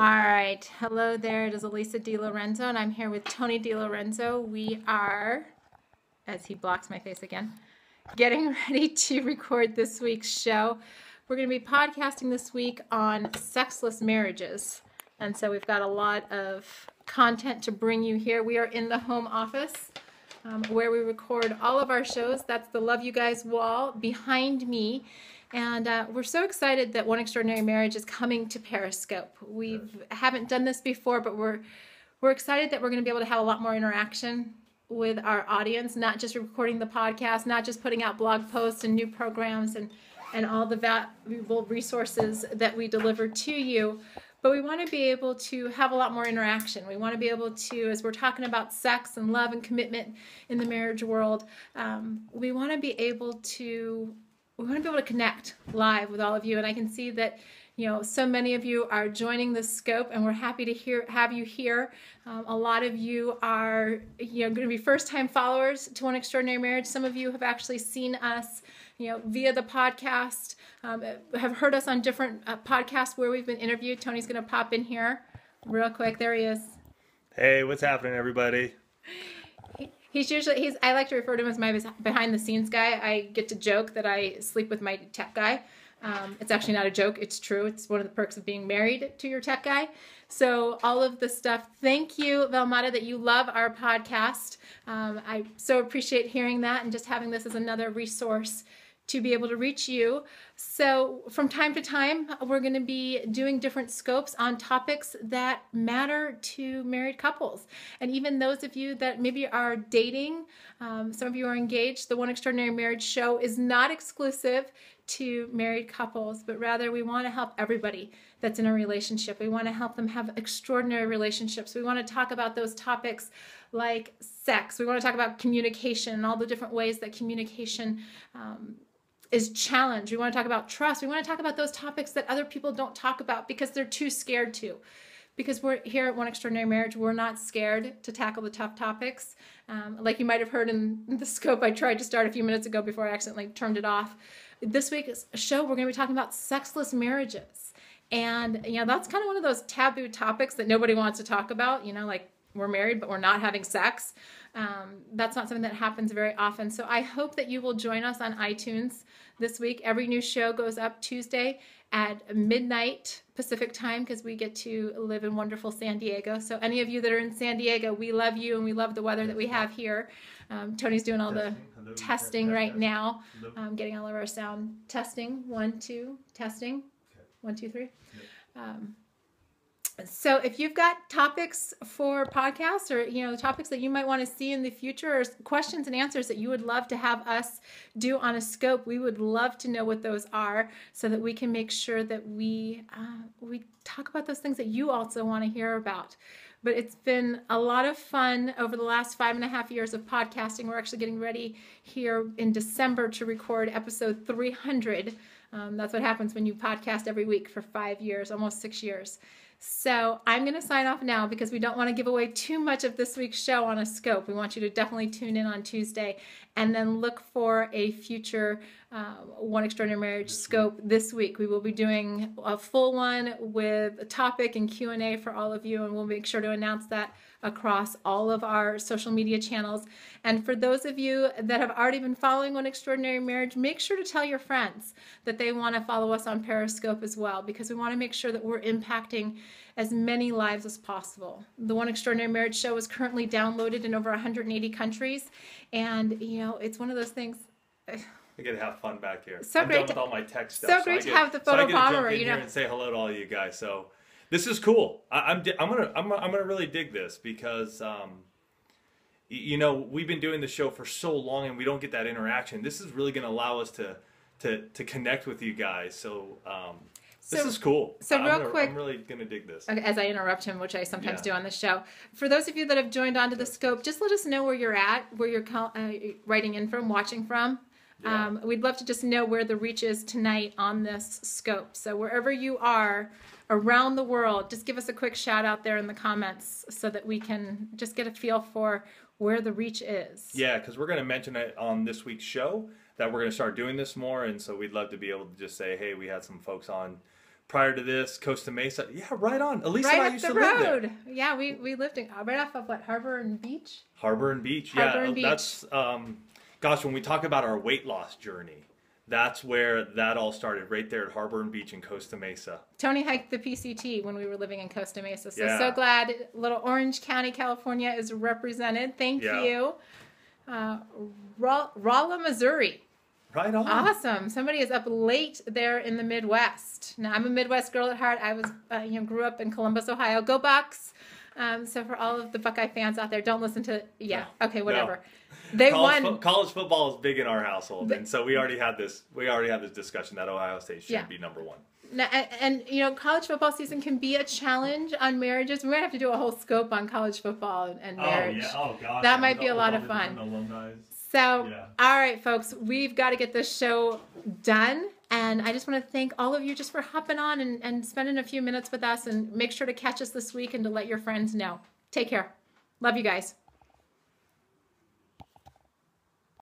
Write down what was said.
All right. Hello there. It is Alisa DiLorenzo, and I'm here with Tony DiLorenzo. We are, as he blocks my face again, getting ready to record this week's show. We're going to be podcasting this week on sexless marriages. And so we've got a lot of content to bring you here. We are in the home office where we record all of our shows. That's the Love You Guys wall behind me. And we're so excited that One Extraordinary Marriage is coming to Periscope. We haven't done this before, but we're excited that we're going to be able to have a lot more interaction with our audience, not just recording the podcast, not just putting out blog posts and new programs and all the valuable resources that we deliver to you. But we want to be able to have a lot more interaction. We want to be able to, as we're talking about sex and love and commitment in the marriage world, we want to be able to connect live with all of you. And I can see that, so many of you are joining the scope, and we're happy to have you here. A lot of you are, going to be first-time followers to One Extraordinary Marriage. Some of you have actually seen us, via the podcast, have heard us on different podcasts where we've been interviewed. Tony's going to pop in here real quick. There he is. Hey, what's happening, everybody? I like to refer to him as my behind the scenes guy. I get to joke that I sleep with my tech guy. It's actually not a joke. It's true. It's one of the perks of being married to your tech guy. So all of the stuff. Thank you, Velmata, that you love our podcast. I so appreciate hearing that and just having this as another resource to be able to reach you. So from time to time, we're going to be doing different scopes on topics that matter to married couples. And even those of you that maybe are dating, some of you are engaged, the One Extraordinary Marriage show is not exclusive to married couples, but rather we want to help everybody that's in a relationship. We want to help them have extraordinary relationships. We want to talk about those topics like sex. We want to talk about communication and all the different ways that communication is challenged. We want to talk about trust. We want to talk about those topics that other people don't talk about because they're too scared to. Because we're here at One Extraordinary Marriage, we're not scared to tackle the tough topics. Like you might have heard in the scope I tried to start a few minutes ago before I accidentally turned it off. This week's show, we're going to be talking about sexless marriages. And, that's kind of one of those taboo topics that nobody wants to talk about, like we're married, but we're not having sex. That's not something that happens very often. So I hope that you will join us on iTunes this week. Every new show goes up Tuesday at midnight Pacific time because we get to live in wonderful San Diego. So any of you that are in San Diego, we love you and we love the weather that we have here. Tony's doing all the testing right now, getting all of our sound testing. 1, 2, testing. 1, 2, 3. So if you've got topics for podcasts or, topics that you might want to see in the future or questions and answers that you would love to have us do on a scope, we would love to know what those are so that we can make sure that we talk about those things that you also want to hear about. But it's been a lot of fun over the last 5.5 years of podcasting. We're actually getting ready here in December to record episode 300. That's what happens when you podcast every week for 5 years, almost 6 years. So I'm going to sign off now because we don't want to give away too much of this week's show on a scope. We want you to definitely tune in on Tuesday and then look for a future One Extraordinary Marriage scope this week. We will be doing a full one with a topic and Q&A for all of you, and we'll make sure to announce that across all of our social media channels. And for those of you that have already been following One Extraordinary Marriage, make sure to tell your friends that they want to follow us on Periscope as well, because we want to make sure that we're impacting as many lives as possible. The One Extraordinary Marriage show is currently downloaded in over 180 countries, and it's one of those things. We get to have fun back here. So I'm great done with all my tech stuff. So great to have the photo bomber. I get to jump in here and say hello to all you guys. So this is cool. I'm gonna really dig this because we've been doing the show for so long and we don't get that interaction. This is really gonna allow us to connect with you guys. So this is cool. So quick, I'm really gonna dig this. Okay, as I interrupt him, which I sometimes do on the show. For those of you that have joined onto the scope, just let us know where you're at, where you're writing in from, watching from. Yeah. We'd love to just know where the reach is tonight on this scope. So wherever you are around the world, just give us a quick shout out there in the comments so that we can just get a feel for where the reach is. Yeah, because we're going to mention it on this week's show that we're going to start doing this more, and so we'd love to be able to just say, hey, we had some folks on prior to this, Costa Mesa. Yeah, right on. Alisa Right and I up used the to live there. road. Yeah, we lived in right off of what, Harbor and Beach? Harbor and Beach. Harbor Yeah, and Beach. that's gosh, when we talk about our weight loss journey, that's where that all started, right there at Harbor and Beach in Costa Mesa. Tony hiked the PCT when we were living in Costa Mesa. So, Yeah. so glad little Orange County, California is represented. Thank Yeah. you. Rolla, Missouri. Right on. Awesome. Somebody is up late there in the Midwest. Now, I'm a Midwest girl at heart. I was, grew up in Columbus, Ohio. Go Bucks. So for all of the Buckeye fans out there, don't listen to, okay, whatever. No. They won. College football is big in our household, and so we already had this discussion that Ohio State should Yeah. be number one. Now, and college football season can be a challenge on marriages. We might have to do a whole scope on college football and marriage. Oh gosh. That might be a lot of fun. So, all right, folks, we've got to get this show done. And I just want to thank all of you just for hopping on and spending a few minutes with us. And make sure to catch us this week and to let your friends know. Take care. Love you guys.